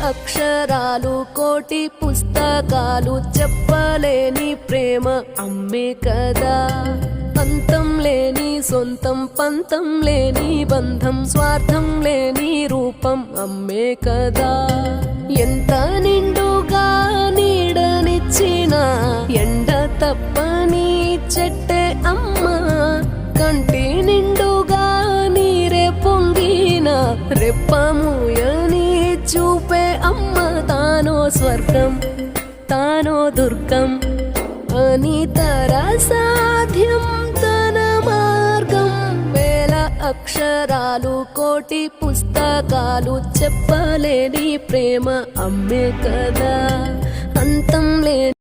అక్షరాలు కోటి పుస్తకాలు చెప్పలేని ప్రేమ అమ్మే కదా. అంతం లేని సొంతం పంతం లేని బంధం స్వార్థం లేని రూపం అమ్మే కదా. ఎంత నిండుగా నీడనిచ్చిన ఎండ తప్పని చెట్టే అమ్మ. కంటి నిండుగా నీరే పొంగిన రెప్పముయని చూపే అమ్మ. తానో స్వర్గం తానో దుర్గం అని సాధ్యం తన మార్గం. వేల అక్షరాలు కోటి పుస్తకాలు చెప్పలేని ప్రేమ అమ్మే కదా. అంతం లేని